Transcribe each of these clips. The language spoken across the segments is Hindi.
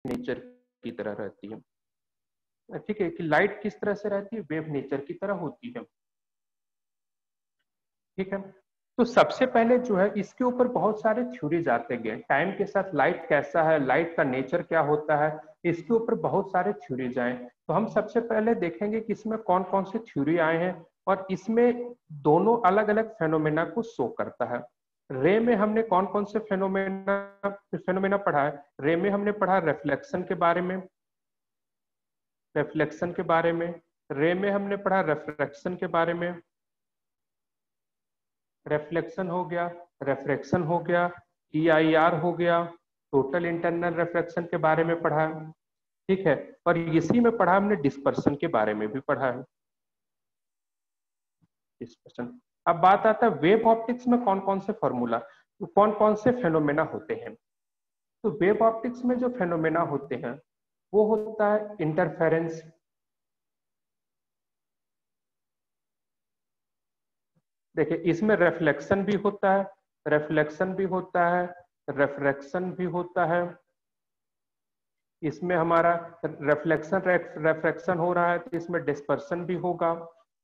नेचर की तरह रहती है। ठीक है, कि लाइट किस तरह से रहती है, वेव नेचर की तरह होती है। ठीक है, तो सबसे पहले जो है इसके ऊपर बहुत सारे थ्योरीज आते गए, टाइम के साथ लाइट कैसा है, लाइट का नेचर क्या होता है, इसके ऊपर बहुत सारे थ्योरीज आए। तो हम सबसे पहले देखेंगे कि इसमें कौन कौन से थ्योरी आए हैं, और इसमें दोनों अलग अलग फेनोमेना को शो करता है। रे में हमने कौन कौन से फेनोमेना फेनोमेना पढ़ा है, रे में हमने पढ़ा रिफ्लेक्शन के बारे में, रिफ्लेक्शन के बारे में, रे में हमने पढ़ा रिफ्रैक्शन के बारे में, रिफ्लेक्शन हो गया, रिफ्रैक्शन हो गया, टीआईआर हो गया, टोटल इंटरनल रिफ्लेक्शन के बारे में पढ़ा है। ठीक है, और इसी में पढ़ा हमने डिस्पर्शन के बारे में भी पढ़ा है, डिस्पर्शन। अब बात आता है वेव ऑप्टिक्स में कौन कौन से फॉर्मूला, तो कौन कौन से फेनोमेना होते हैं। तो वेव ऑप्टिक्स में जो फेनोमेना होते हैं वो होता है इंटरफेरेंस, देखिए इसमें रिफ्लेक्शन भी होता है, रिफ्लेक्शन भी होता है, रिफ्रैक्शन भी होता है। इसमें हमारा रिफ्लेक्शन रिफ्रैक्शन हो रहा है तो इसमें डिस्पर्शन भी होगा,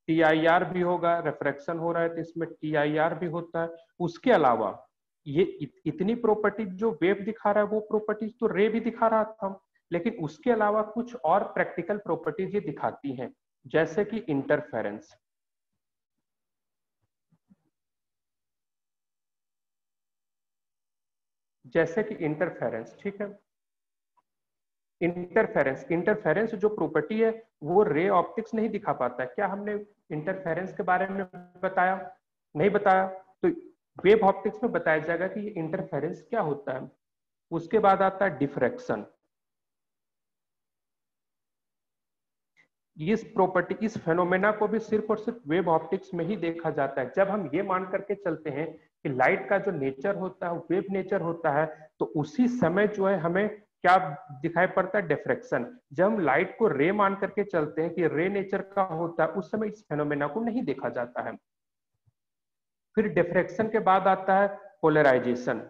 टीआईआर भी होगा, रिफ्रैक्शन हो रहा है तो इसमें टीआईआर भी होता है। उसके अलावा ये इतनी प्रॉपर्टी जो वेव दिखा रहा है वो प्रॉपर्टीज तो रे भी दिखा रहा था, लेकिन उसके अलावा कुछ और प्रैक्टिकल प्रॉपर्टीज ये दिखाती हैं, जैसे कि इंटरफेरेंस, जैसे कि इंटरफेरेंस। ठीक है, इंटरफेरेंस, इंटरफेरेंस जो प्रॉपर्टी है वो रे ऑप्टिक्स नहीं दिखा पाता है। क्या हमने इंटरफेरेंस के बारे में बताया, नहीं बताया, तो वेव ऑप्टिक्स में बताया जाएगा कि ये इंटरफेरेंस क्या होता है। उसके बाद आता है डिफ्रैक्शन, इस प्रॉपर्टी इस फेनोमेना को भी सिर्फ और सिर्फ वेव ऑप्टिक्स में ही देखा जाता है। जब हम ये मान करके चलते हैं कि लाइट का जो नेचर होता है वेव नेचर होता है, तो उसी समय जो है हमें क्या दिखाई पड़ता है, डिफ्रैक्शन। जब हम लाइट को रे मान करके चलते हैं कि रे नेचर का होता है, उस समय इस फेनोमेना को नहीं देखा जाता है। फिर डिफ्रैक्शन के बाद आता है पोलराइजेशन,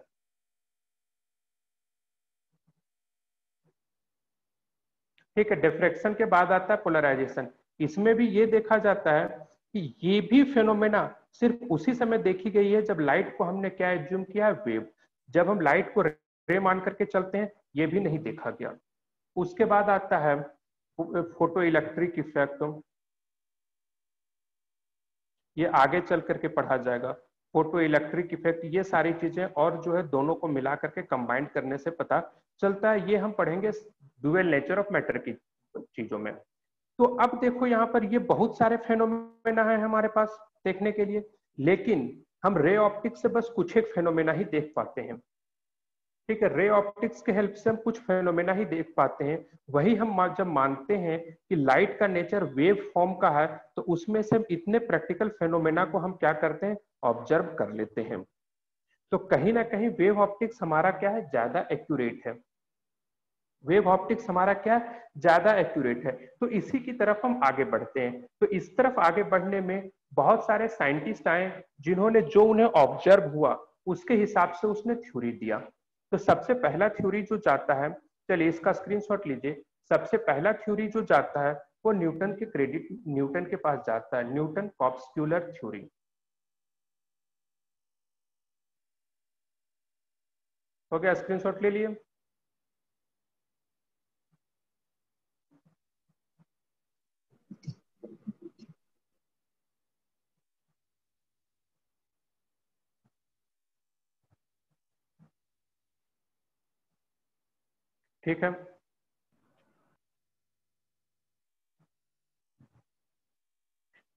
ठीक है, डिफ्रैक्शन के बाद आता है पोलराइजेशन। इसमें भी ये देखा जाता है कि ये भी फेनोमेना सिर्फ उसी समय देखी गई है जब लाइट को हमने क्या एज्यूम किया है, वेव। जब हम लाइट को रे मान करके चलते हैं ये भी नहीं देखा गया। उसके बाद आता है फोटो इलेक्ट्रिक इफेक्ट, ये आगे चल करके पढ़ा जाएगा। फोटो इलेक्ट्रिक इफेक्ट, ये सारी चीजें और जो है दोनों को मिला करके कंबाइन करने से पता चलता है। ये हम पढ़ेंगे ड्यूअल नेचर ऑफ मैटर की चीजों में। तो अब देखो यहाँ पर ये बहुत सारे फेनोमेना है हमारे पास देखने के लिए, लेकिन हम रे ऑप्टिक्स से बस कुछ एक फेनोमेना ही देख पाते हैं। ठीक है, रे ऑप्टिक्स के हेल्प से हम कुछ फेनोमेना ही देख पाते हैं। वही हम जब मानते हैं कि लाइट का नेचर वेव फॉर्म का है, तो उसमें से हम इतने प्रैक्टिकल फेनोमेना को हम क्या करते हैं, ऑब्जर्व कर लेते हैं। तो कहीं ना कहीं वेव ऑप्टिक्स हमारा क्या है, ज्यादा एक्यूरेट है। वेव ऑप्टिक्स हमारा क्या ज्यादा एक्यूरेट है। तो इसी की तरफ हम आगे बढ़ते हैं। तो इस तरफ आगे बढ़ने में बहुत सारे साइंटिस्ट आए जिन्होंने जो उन्हें ऑब्जर्व हुआ उसके हिसाब से उसने थ्योरी दिया। तो सबसे पहला थ्योरी जो जाता है, चलिए इसका स्क्रीनशॉट लीजिए। सबसे पहला थ्योरी जो जाता है वो न्यूटन के पास जाता है, न्यूटन कॉर्पस्क्यूलर थ्योरी। हो गया, स्क्रीनशॉट ले लिए। ठीक है,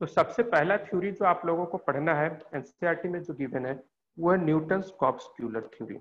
तो सबसे पहला थ्योरी जो आप लोगों को पढ़ना है एनसीईआरटी में जो गिवन है वो है न्यूटन्स कॉर्पस्क्यूलर थ्योरी।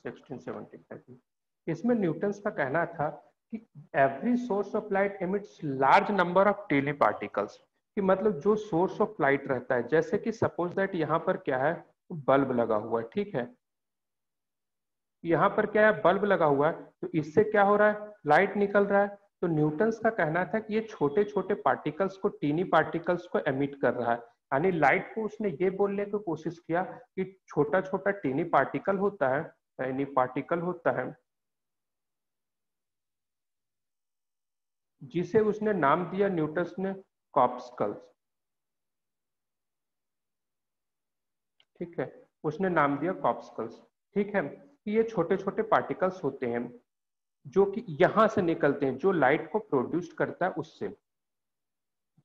1675 में इसमें न्यूटन्स का कहना था कि every source of light emits large number of tele particles. कि मतलब जो सोर्स ऑफ लाइट रहता है, जैसे कि सपोज दैट यहाँ पर क्या है, बल्ब लगा हुआ है, ठीक है, यहाँ पर क्या है, बल्ब लगा हुआ है, तो इससे क्या हो रहा है, लाइट निकल रहा है। तो न्यूटन्स का कहना था कि ये छोटे छोटे पार्टिकल्स को, टीनी पार्टिकल्स को एमिट कर रहा है, यानी लाइट को उसने ये बोलने की कोशिश किया कि छोटा छोटा टीनी पार्टिकल होता है, टीनी पार्टिकल होता है, जिसे उसने नाम दिया न्यूटन्स ने कॉर्पस्कल्स, ठीक है, उसने नाम दिया कॉर्पस्कल्स, ठीक है। ये छोटे छोटे पार्टिकल्स होते हैं जो कि यहां से निकलते हैं, जो लाइट को प्रोड्यूस करता है उससे।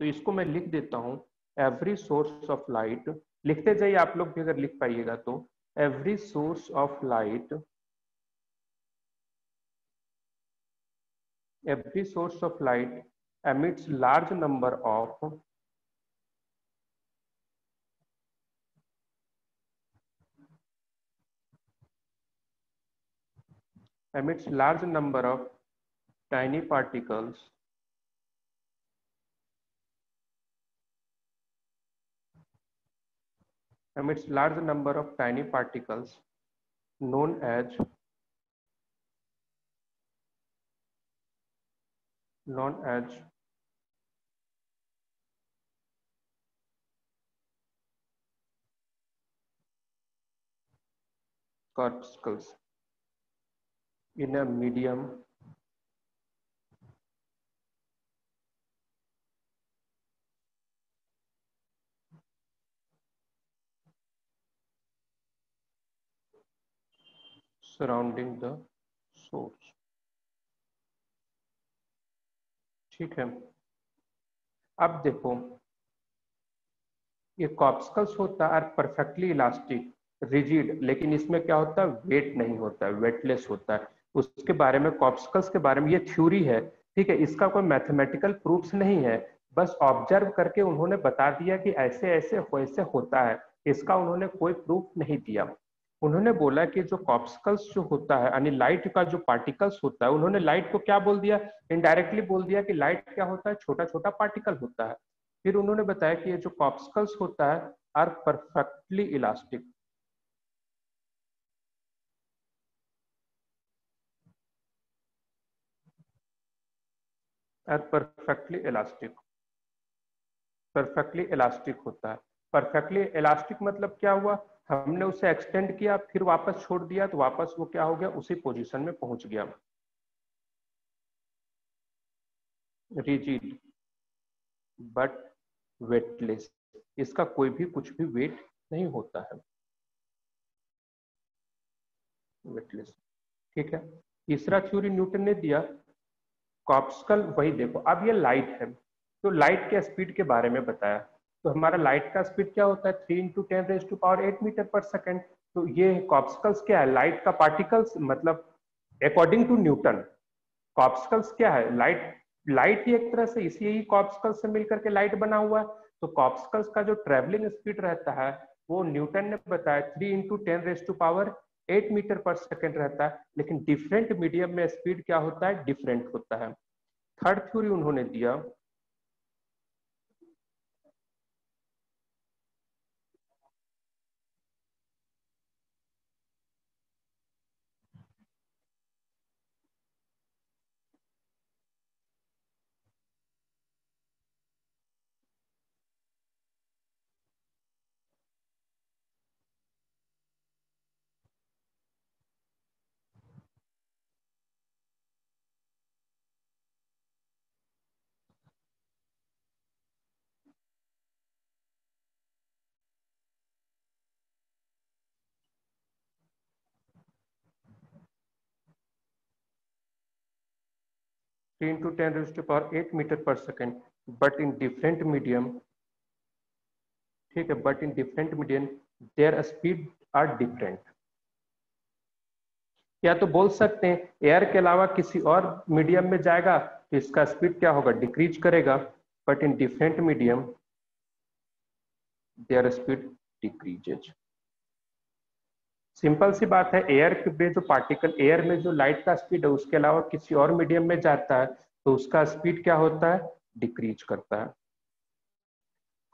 तो इसको मैं लिख देता हूं, एवरी सोर्स ऑफ लाइट, लिखते जाइए आप लोग भी अगर लिख पाइएगा तो, every source of light, every source of light emits large number of tiny particles known as corpuscles in a medium surrounding the source, ठीक है। अब देखो, ये कॉर्पस्कल्स होता है परफेक्टली इलास्टिक, रिजिड, लेकिन इसमें क्या होता है, वेट नहीं होता है, वेटलेस होता है। उसके बारे में, कॉर्पस्कल्स के बारे में, ये थ्योरी है, ठीक है, इसका कोई मैथमेटिकल प्रूफ्स नहीं है, बस ऑब्जर्व करके उन्होंने बता दिया कि ऐसे ऐसे वैसे होता है, इसका उन्होंने कोई प्रूफ नहीं दिया। उन्होंने बोला कि जो कॉर्पस्कल्स जो होता है, यानी लाइट का जो पार्टिकल्स होता है, उन्होंने लाइट को क्या बोल दिया, इनडायरेक्टली बोल दिया कि लाइट क्या होता है, छोटा छोटा पार्टिकल होता है। फिर उन्होंने बताया कि ये जो कॉर्पस्कल्स होता है are perfectly elastic, are perfectly elastic, perfectly elastic होता है। परफेक्टली इलास्टिक मतलब क्या हुआ, हमने उसे एक्सटेंड किया फिर वापस छोड़ दिया तो वापस वो क्या हो गया, उसी पोजीशन में पहुंच गया। रिजिड बट वेटलेस, इसका कोई भी कुछ भी वेट नहीं होता है, वेटलेस, ठीक है। तीसरा थ्योरी न्यूटन ने दिया, कॉर्पस्कल, वही देखो, अब ये लाइट है, तो लाइट के स्पीड के बारे में बताया। तो हमारा लाइट का स्पीड क्या होता है, 3 × 10⁻⁸ मीटर पर सेकेंड। तो ये कॉर्पस्कल्स क्या है, लाइट का पार्टिकल्स, मतलब अकॉर्डिंग टू न्यूटन कॉर्पस्कल्स क्या है, लाइट, लाइट ही एक तरह से इसी ही कॉर्पस्कल्स से मिलकर के लाइट बना हुआ है। तो कॉर्पस्कल्स का जो ट्रेवलिंग स्पीड रहता है वो न्यूटन ने बताया 3 × 10⁸ मीटर पर सेकेंड रहता है, लेकिन डिफरेंट मीडियम में स्पीड क्या होता है, डिफरेंट होता है। थर्ड थ्योरी उन्होंने दिया, 3 × 10⁸ मीटर पर second, but in different medium, ठीक है, but in different medium their speed are different. या तो बोल सकते हैं एयर के अलावा किसी और मीडियम में जाएगा तो इसका स्पीड क्या होगा, डिक्रीज करेगा, but in different medium their speed decreases. Simple सी बात है, एयर में जो पार्टिकल, एयर में जो लाइट का स्पीड है उसके अलावा किसी और मीडियम में जाता है तो उसका स्पीड क्या होता है, डिक्रीज करता है।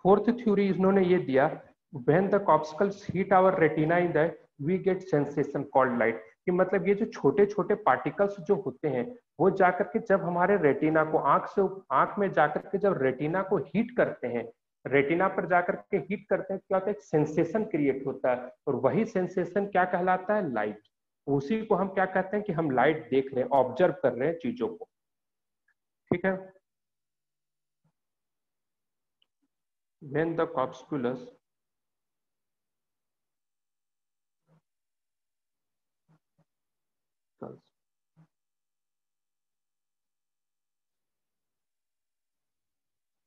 फोर्थ थ्योरी इन्होंने ये दिया, when the corpuscles hit our retina in the we get sensation called light, कि मतलब ये जो छोटे छोटे पार्टिकल्स जो होते हैं वो जाकर के जब हमारे रेटिना को आंख में जाकर के जब रेटिना को हीट करते हैं, रेटिना पर जाकर के हीट करते हैं, क्या होता है, एक सेंसेशन क्रिएट होता है, और वही सेंसेशन क्या कहलाता है, लाइट। उसी को हम क्या कहते हैं कि हम लाइट देख रहे हैं, ऑब्जर्व कर रहे हैं चीजों को। ठीक है। when the corpusculus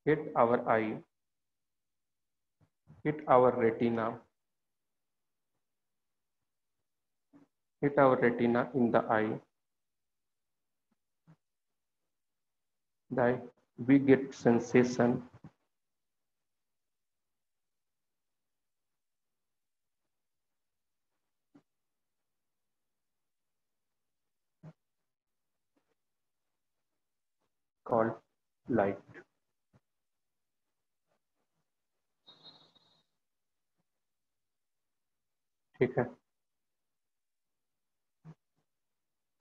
hit our eye, hit our retina, hit our retina in the eye, that we get sensation called light। ठीक है।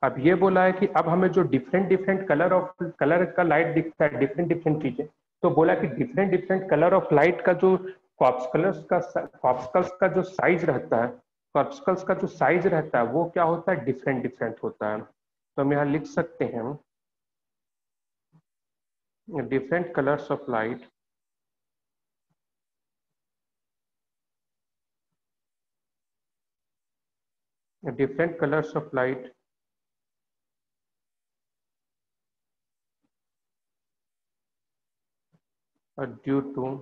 अब ये बोला है कि अब हमें जो डिफरेंट डिफरेंट कलर का लाइट दिखता है, डिफरेंट डिफरेंट चीजें, तो बोला कि different different colour of light का जो कॉर्पस्कल्स का जो साइज रहता है, कॉर्पस्कल्स का जो साइज रहता है वो क्या होता है, डिफरेंट डिफरेंट होता है। तो हम यहाँ लिख सकते हैं different colors of light, different colors of light are due to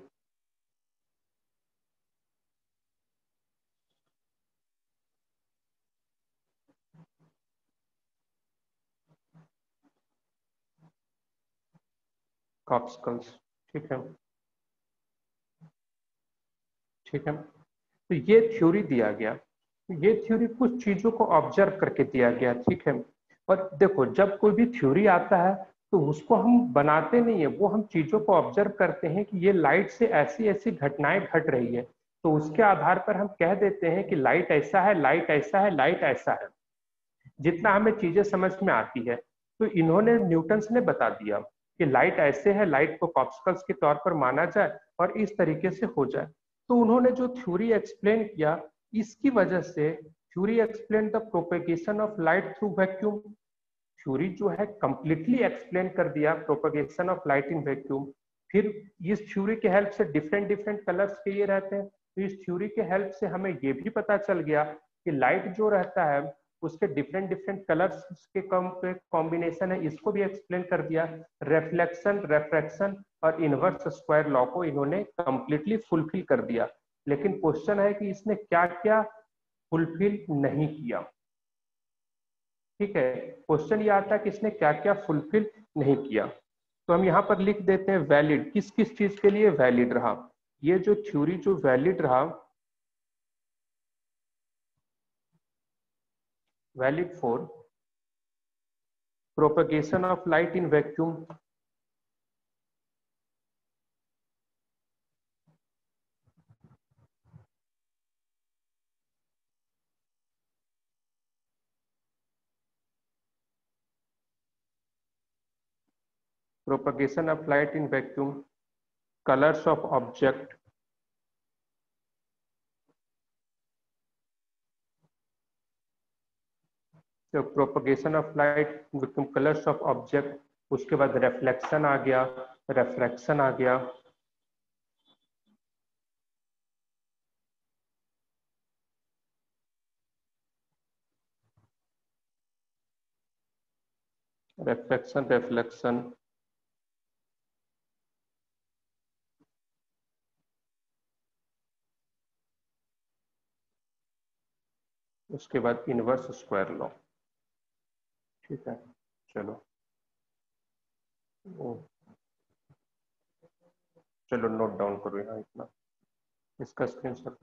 corpuscles। ठीक है। ठीक है, तो ये थ्योरी दिया गया, ये थ्योरी कुछ चीजों को ऑब्जर्व करके दिया गया। ठीक है। और देखो, जब कोई भी थ्योरी आता है तो उसको हम बनाते नहीं है, वो हम चीजों को ऑब्जर्व करते हैं कि ये लाइट से ऐसी ऐसी घटनाएं घट रही है, तो उसके आधार पर हम कह देते हैं कि लाइट ऐसा है, लाइट ऐसा है, लाइट ऐसा है, जितना हमें चीजें समझ में आती है। तो इन्होंने, न्यूटन्स ने बता दिया कि लाइट ऐसे है, लाइट को कॉर्पस्कल्स के तौर पर माना जाए और इस तरीके से हो जाए। तो उन्होंने जो थ्योरी एक्सप्लेन किया, इसकी वजह से theory explain the propagation of light through vacuum. Theory जो है कंप्लीटली एक्सप्लेन कर दिया propagation of light in vacuum. फिर इस थ्योरी के हेल्प से डिफरेंट डिफरेंट कलर्स के ये रहते हैं, तो इस थ्योरी के हेल्प से हमें ये भी पता चल गया कि लाइट जो रहता है उसके डिफरेंट डिफरेंट कलर्स के कॉम्बिनेशन है, इसको भी एक्सप्लेन कर दिया। रिफ्लेक्शन, रेफ्रैक्शन और इनवर्स स्क्वायर लॉ को इन्होंने कंप्लीटली फुलफिल कर दिया। लेकिन क्वेश्चन है कि इसने क्या क्या फुलफिल नहीं किया। ठीक है, क्वेश्चन ये आता है कि इसने क्या क्या फुलफिल नहीं किया। तो हम यहाँ पर लिख देते हैं वैलिड, किस किस चीज के लिए वैलिड रहा। ये जो थ्योरी जो वैलिड रहा, valid for propagation of light in vacuum, propagation of light in vacuum, colors of object, तो propagation of light vacuum, colours of object, उसके बाद रिफ्लेक्शन आ गया, रिफ्रैक्शन आ गया, रिफ्लेक्शन, रिफ्लेक्शन, उसके बाद इनवर्स स्क्वायर लॉ। ठीक है, चलो। ओ, चलो नोट डाउन करो यहाँ इतना, इसका स्क्रीनशॉट।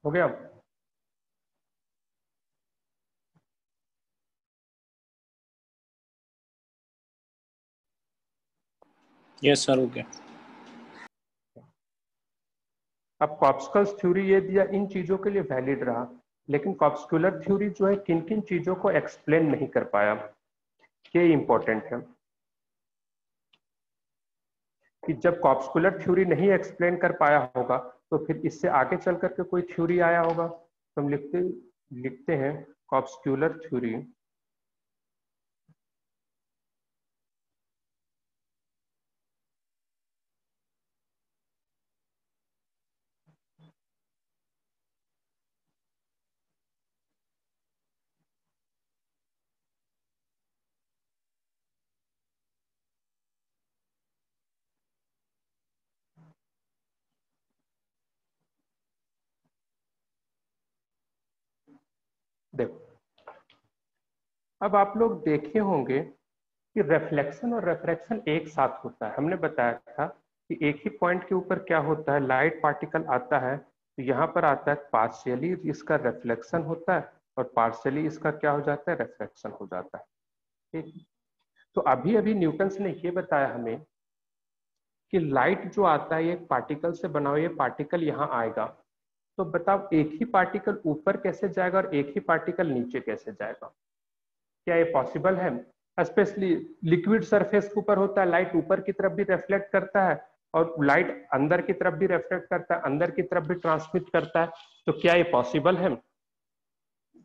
हो गया? Yes sir, okay. अब कॉर्पस्कल्स थ्योरी ये दिया, इन चीजों के लिए वैलिड रहा, लेकिन कॉर्पस्कुलर थ्योरी जो है किन किन चीजों को एक्सप्लेन नहीं कर पाया, ये इंपॉर्टेंट है कि जब कॉर्पस्कुलर थ्योरी नहीं एक्सप्लेन कर पाया होगा तो फिर इससे आगे चल करके कोई थ्योरी आया होगा। तो हम लिखते लिखते हैं कॉर्पस्कुलर थ्योरी देखो, अब आप लोग देखे होंगे कि रिफ्लेक्शन और रिफ्रैक्शन एक साथ होता है। हमने बताया था कि एक ही पॉइंट के ऊपर क्या होता है, लाइट पार्टिकल आता है तो यहाँ पर आता है, पार्शियली इसका रिफ्लेक्शन होता है और पार्शियली इसका क्या हो जाता है, रिफ्रैक्शन हो जाता है। ठीक, तो अभी अभी न्यूटन्स ने ये बताया हमें कि लाइट जो आता है एक पार्टिकल से बना हुआ, ये पार्टिकल यहाँ आएगा, तो बताओ एक ही पार्टिकल ऊपर कैसे जाएगा और एक ही पार्टिकल नीचे कैसे जाएगा? क्या ये पॉसिबल है? स्पेशली लिक्विड सरफेस के ऊपर होता है, लाइट ऊपर की तरफ भी रिफ्लेक्ट करता है और लाइट अंदर की तरफ भी रिफ्लेक्ट करता है, अंदर की तरफ भी ट्रांसमिट करता है। तो क्या ये पॉसिबल है?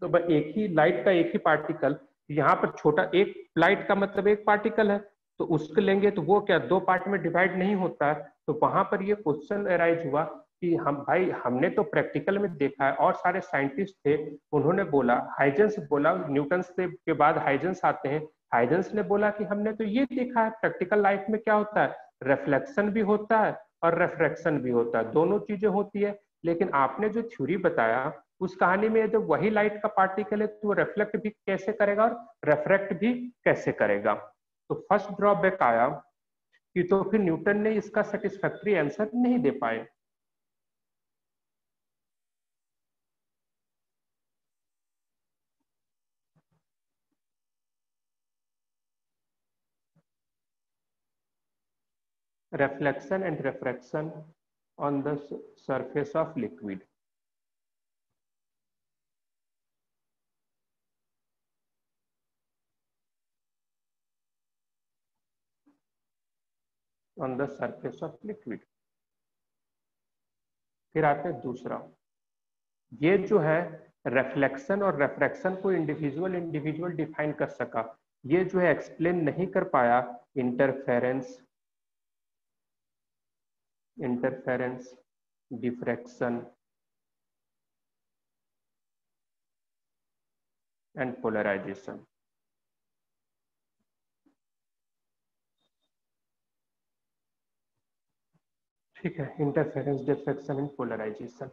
तो भाई एक ही लाइट का एक ही पार्टिकल, यहाँ पर छोटा एक लाइट का मतलब एक पार्टिकल है, तो उसको लेंगे तो वो क्या दो पार्ट में डिवाइड नहीं होता है। तो वहां पर ये क्वेश्चन अराइज हुआ कि हम भाई हमने तो प्रैक्टिकल में देखा है और सारे साइंटिस्ट थे, उन्होंने बोला, हाइजेंस बोला, न्यूटन के बाद हाइजेंस आते हैं, हाइजेंस ने बोला कि हमने तो ये देखा है प्रैक्टिकल लाइफ में क्या होता है, रिफ्लेक्शन भी होता है और रिफ्रैक्शन भी होता है, दोनों चीजें होती है। लेकिन आपने जो थ्योरी बताया उस कहानी में जब वही लाइट का पार्टिकल है तो वो रिफ्लेक्ट भी कैसे करेगा और रिफ्रैक्ट भी कैसे करेगा? तो फर्स्ट ड्रॉबैक आया कि तो फिर न्यूटन ने इसका सेटिस्फैक्टरी आंसर नहीं दे पाए। reflection and refraction on the surface of liquid, on the surface of liquid। फिर आते हैं दूसरा, ये जो है रिफ्लेक्शन और रिफ्रैक्शन को इंडिविजुअल इंडिविजुअल डिफाइन कर सका, ये जो है एक्सप्लेन नहीं कर पाया interference, interference, diffraction and polarisation. ठीक है, इंटरफेरेंस, डिफ्रैक्शन एंड पोलराइजेशन।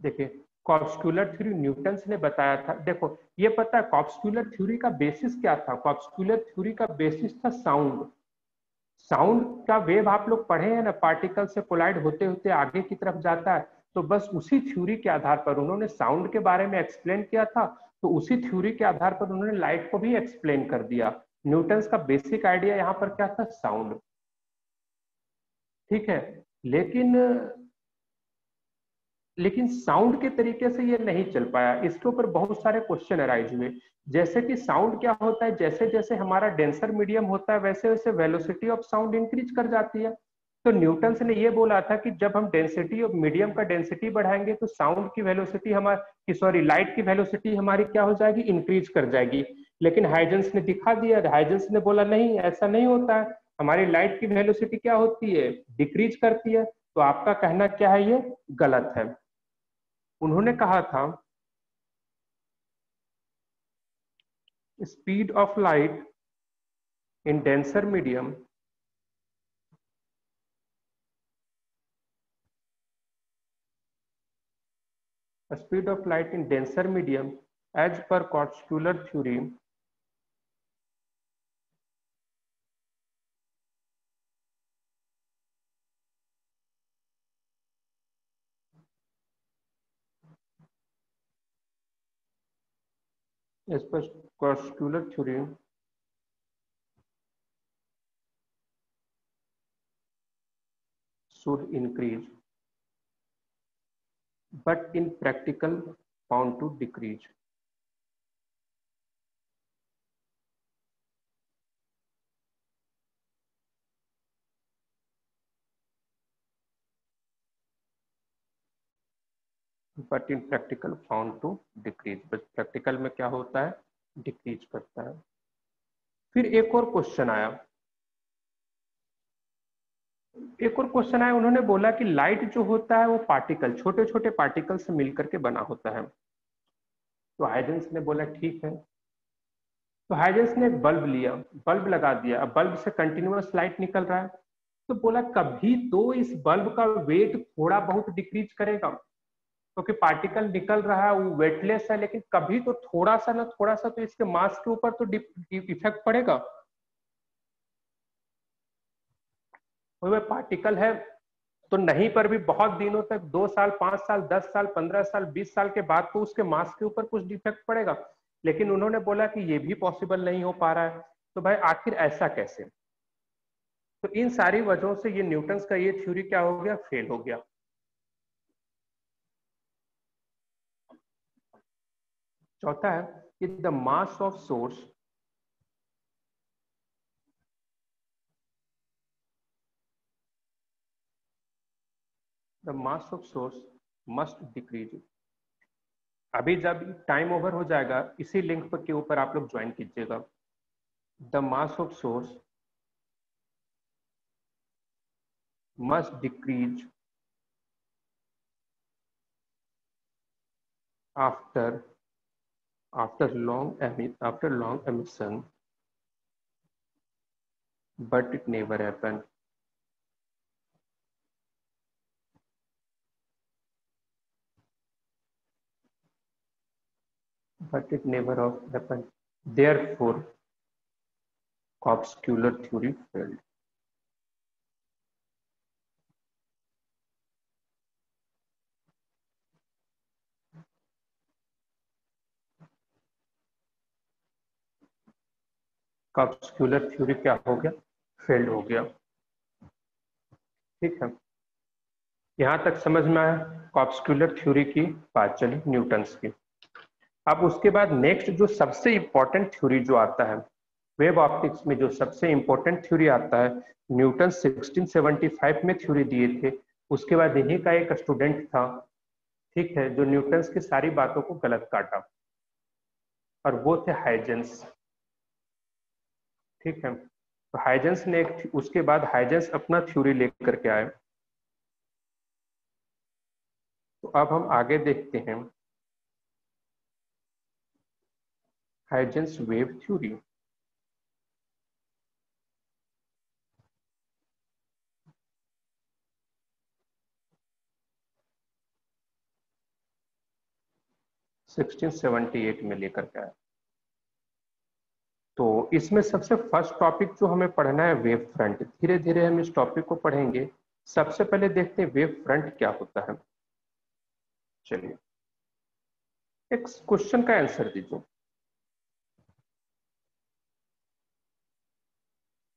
देखिए, कॉर्पस्कुलर थ्योरी न्यूटन ने बताया था। देखो ये पता है कॉर्पस्कुलर थ्योरी का बेसिस क्या था? कॉर्पस्कुलर थ्योरी का बेसिस था साउंड। साउंड का वेव आप लोग पढ़े हैं ना, पार्टिकल से कोलाइड होते होते आगे की तरफ जाता है, तो बस उसी थ्योरी के आधार पर उन्होंने साउंड के बारे में एक्सप्लेन किया था। तो उसी थ्योरी के आधार पर उन्होंने लाइट को भी एक्सप्लेन कर दिया। न्यूटन का बेसिक आइडिया यहाँ पर क्या था? साउंड। ठीक है, लेकिन लेकिन साउंड के तरीके से ये नहीं चल पाया, इसके ऊपर बहुत सारे क्वेश्चन अराइज हुए। जैसे कि साउंड क्या होता है, जैसे जैसे हमारा डेंसर मीडियम होता है वैसे वैसे वेलोसिटी ऑफ साउंड इंक्रीज कर जाती है। तो न्यूटन ने ये बोला था कि जब हम डेंसिटी ऑफ मीडियम का डेंसिटी बढ़ाएंगे तो साउंड की वेलोसिटी हमारी, सॉरी लाइट की वेलोसिटी हमारी क्या हो जाएगी, इंक्रीज कर जाएगी। लेकिन हाइजेंस ने दिखा दिया, हाइजेंस ने बोला नहीं ऐसा नहीं होता है, हमारी लाइट की वेलोसिटी क्या होती है, डिक्रीज करती है। तो आपका कहना क्या है, ये गलत है। उन्होंने कहा था speed of light in denser medium, the speed of light in denser medium as per corpuscular theory as per corpuscular theory should increase, but in practical found to decrease. But in practical found to decrease, but practical में क्या होता है, डिक्रीज करता है। फिर एक और क्वेश्चन आया, उन्होंने बोला कि लाइट जो होता है वो पार्टिकल, छोटे छोटे पार्टिकल से मिलकर के बना होता है। तो हाइजेंस ने बोला ठीक है। तो हाइजेंस ने एक बल्ब लिया, बल्ब लगा दिया, अब बल्ब से कंटिन्यूअस लाइट निकल रहा है। तो बोला कभी तो इस बल्ब का वेट थोड़ा बहुत डिक्रीज करेगा, क्योंकि पार्टिकल निकल रहा है, वो वेटलेस है, लेकिन कभी तो थोड़ा सा ना थोड़ा सा तो इसके मास के ऊपर तो इफेक्ट पड़ेगा। वह पार्टिकल है तो नहीं पर भी बहुत दिनों तक, 2 साल 5 साल 10 साल 15 साल 20 साल के बाद तो उसके मास के ऊपर कुछ डिफेक्ट पड़ेगा। लेकिन उन्होंने बोला कि ये भी पॉसिबल नहीं हो पा रहा है। तो भाई आखिर ऐसा कैसे? तो इन सारी वजहों से ये न्यूटन्स का ये थ्योरी क्या हो गया, फेल हो गया। चौथा है कि the mass of source must decrease. अभी जब टाइम ओवर हो जाएगा, इसी लिंक पर के ऊपर आप लोग ज्वाइन कीजिएगा। The mass of source must decrease after long emission, but it never happened. Therefore, corpuscular theory failed. Corpuscular theory क्या हो गया, फेल्ड हो गया। ठीक है, यहां तक समझ में आया कॉर्पस्कुलर थ्योरी की बात चली न्यूटन्स की। अब उसके बाद नेक्स्ट जो सबसे इंपॉर्टेंट थ्योरी जो आता है वेव ऑप्टिक्स में, जो सबसे इंपॉर्टेंट थ्योरी आता है, न्यूटन 1675 में थ्योरी दिए थे। उसके बाद इन्हीं का एक स्टूडेंट था, ठीक है, जो न्यूटन्स की सारी बातों को गलत काटा, और वो थे हाइजेंस। ठीक है, तो हाइजेंस ने उसके बाद हाइजेंस अपना थ्योरी लेकर के आए। तो अब हम आगे देखते हैं हाइजेंस वेव थ्योरी। सिक्सटीन 1678 में लेकर के आए। तो इसमें सबसे फर्स्ट टॉपिक जो हमें पढ़ना है वेव फ्रंट। धीरे धीरे हम इस टॉपिक को पढ़ेंगे। सबसे पहले देखते हैं वेव फ्रंट क्या होता है। चलिए एक क्वेश्चन का आंसर दीजिए।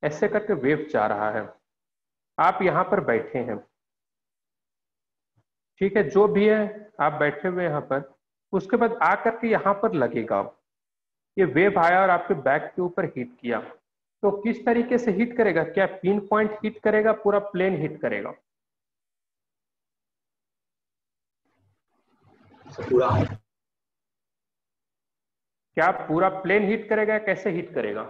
ऐसे करके वेव जा रहा है, आप यहां पर बैठे हैं, ठीक है, जो भी है आप बैठे हुए यहां पर, उसके बाद आकर के यहां पर लगेगा। ये वेव आया और आपके बैक के ऊपर हिट किया, तो किस तरीके से हिट करेगा? क्या पिन पॉइंट हिट करेगा, पूरा प्लेन हिट करेगा? पूरा क्या पूरा प्लेन हिट करेगा, कैसे हिट करेगा?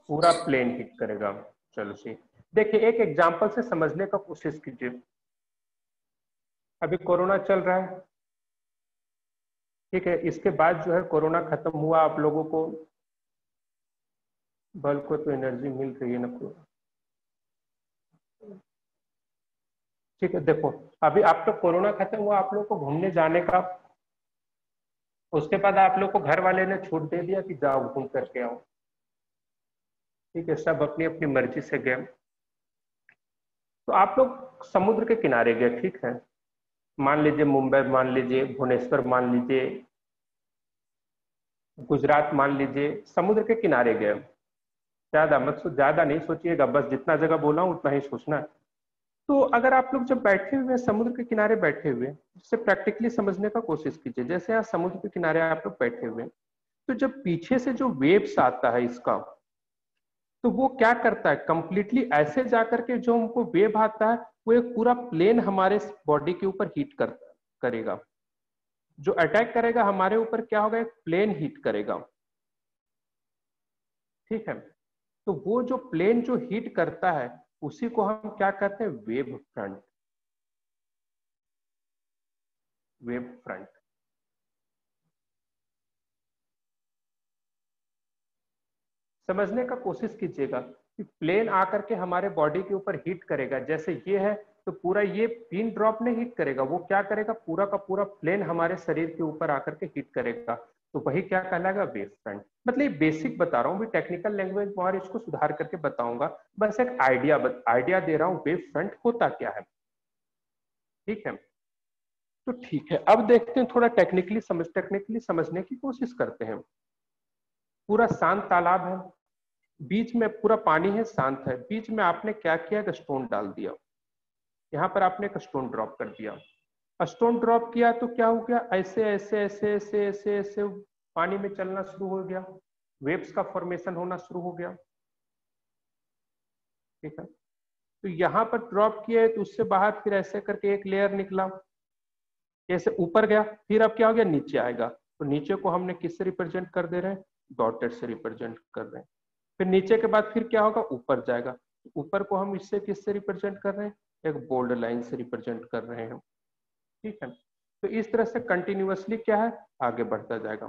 पूरा प्लेन हिट करेगा। चलो सी, देखिए एक एग्जांपल से समझने का कोशिश कीजिए। अभी कोरोना चल रहा है, ठीक है। इसके बाद जो है कोरोना खत्म हुआ, आप लोगों को बल्ब को तो एनर्जी मिल रही है ना पूरा, ठीक है। देखो अभी आप तो कोरोना खत्म हुआ, आप लोग को घूमने जाने का, उसके बाद आप लोग को घर वाले ने छूट दे दिया कि जाओ घूम करके आओ, ठीक है। सब अपनी अपनी मर्जी से गए। तो आप लोग समुद्र के किनारे गए, ठीक है। मान लीजिए मुंबई, मान लीजिए भुवनेश्वर, मान लीजिए गुजरात, मान लीजिए समुद्र के किनारे गए। ज्यादा नहीं सोचिएगा, बस जितना जगह बोला हूं उतना ही सोचना है। तो अगर आप लोग जब बैठे हुए समुद्र के किनारे बैठे हुए, इससे प्रैक्टिकली समझने का कोशिश कीजिए। जैसे यहाँ समुद्र के किनारे आप लोग बैठे हुए, तो जब पीछे से जो वेव्स आता है इसका, तो वो क्या करता है, कंप्लीटली ऐसे जाकर के जो हमको वेव आता है, वो एक पूरा प्लेन हमारे बॉडी के ऊपर हीट करेगा। जो अटैक करेगा हमारे ऊपर क्या होगा, एक प्लेन हीट करेगा, ठीक है। तो वो जो प्लेन जो हीट करता है, उसी को हम क्या कहते हैं, वेव फ्रंट। Wave front. समझने का कोशिश कीजिएगा कि प्लेन आकर के हमारे बॉडी के ऊपर हीट करेगा। जैसे ये है तो पूरा ये पिन ड्रॉप में हीट करेगा, वो क्या करेगा, पूरा का पूरा प्लेन हमारे शरीर के ऊपर आकर के हीट करेगा। तो वही क्या कहलाएगा, वेव फ्रंट। मतलब ये बेसिक बता रहा हूँ, भी टेक्निकल लैंग्वेज और इसको सुधार करके बताऊंगा, बस एक आइडिया दे रहा हूँ वेव फ्रंट होता क्या है, ठीक है। तो ठीक है, अब देखते हैं थोड़ा टेक्निकली समझने की कोशिश करते हैं। पूरा शांत तालाब है, बीच में पूरा पानी है, शांत है, बीच में आपने क्या किया, एक स्टोन डाल दिया। यहाँ पर आपने एक स्टोन ड्रॉप कर दिया। स्टोन ड्रॉप किया तो क्या हो गया, ऐसे ऐसे ऐसे ऐसे ऐसे ऐसे पानी में चलना शुरू हो गया, वेव्स का फॉर्मेशन होना शुरू हो गया, ठीक है। तो यहाँ पर ड्रॉप किया है, तो उससे बाहर फिर ऐसे करके एक लेयर निकला, ऐसे ऊपर गया, फिर अब क्या हो गया, नीचे आएगा। तो नीचे को हमने किससे रिप्रेजेंट कर दे रहे हैं, डॉटेड से रिप्रेजेंट कर रहे हैं। फिर नीचे के बाद फिर क्या होगा, ऊपर जाएगा। ऊपर को हम इससे किससे रिप्रेजेंट कर रहे हैं, एक बोल्ड लाइन से रिप्रेजेंट कर रहे हैं, ठीक है। तो इस तरह से कंटिन्यूअसली क्या है, आगे बढ़ता जाएगा,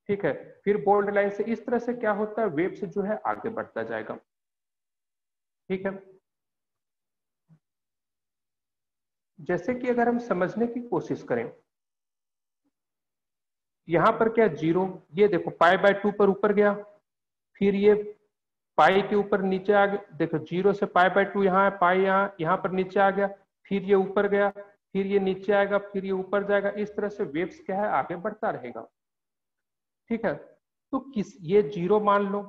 ठीक है। फिर बोल्ड लाइन से इस तरह से क्या होता है, वेव से जो है आगे बढ़ता जाएगा, ठीक है। जैसे कि अगर हम समझने की कोशिश करें, यहां पर क्या जीरो, ये देखो π/2 पर ऊपर गया, फिर ये पाई के ऊपर नीचे आ गया, देखो 0 से π/2 यहाँ है, पाई यहाँ पर नीचे आ गया, फिर ये ऊपर गया, फिर ये नीचे आएगा, फिर ये ऊपर जाएगा। इस तरह से वेव्स क्या है, आगे बढ़ता रहेगा, ठीक है। तो ये 0 मान लो,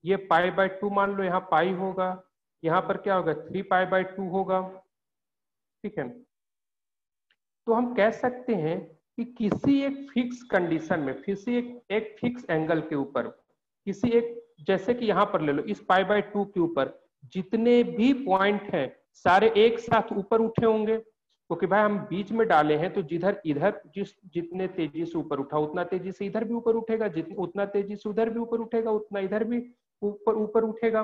ये π/2 मान लो, यहाँ पाई होगा, यहाँ पर क्या होगा, 3π/2 होगा, ठीक है। तो हम कह सकते हैं कि किसी एक फिक्स कंडीशन में, किसी एक फिक्स एंगल के ऊपर, किसी एक, जैसे कि यहां पर ले लो, इस π/2 के ऊपर जितने भी पॉइंट हैं सारे एक साथ ऊपर उठे होंगे, क्योंकि भाई हम बीच में डाले हैं, तो जिधर इधर जितने तेजी से ऊपर उठा उतना तेजी से इधर भी ऊपर उठेगा, उतना तेजी से उधर भी ऊपर उठेगा, उतना इधर भी ऊपर ऊपर उठेगा,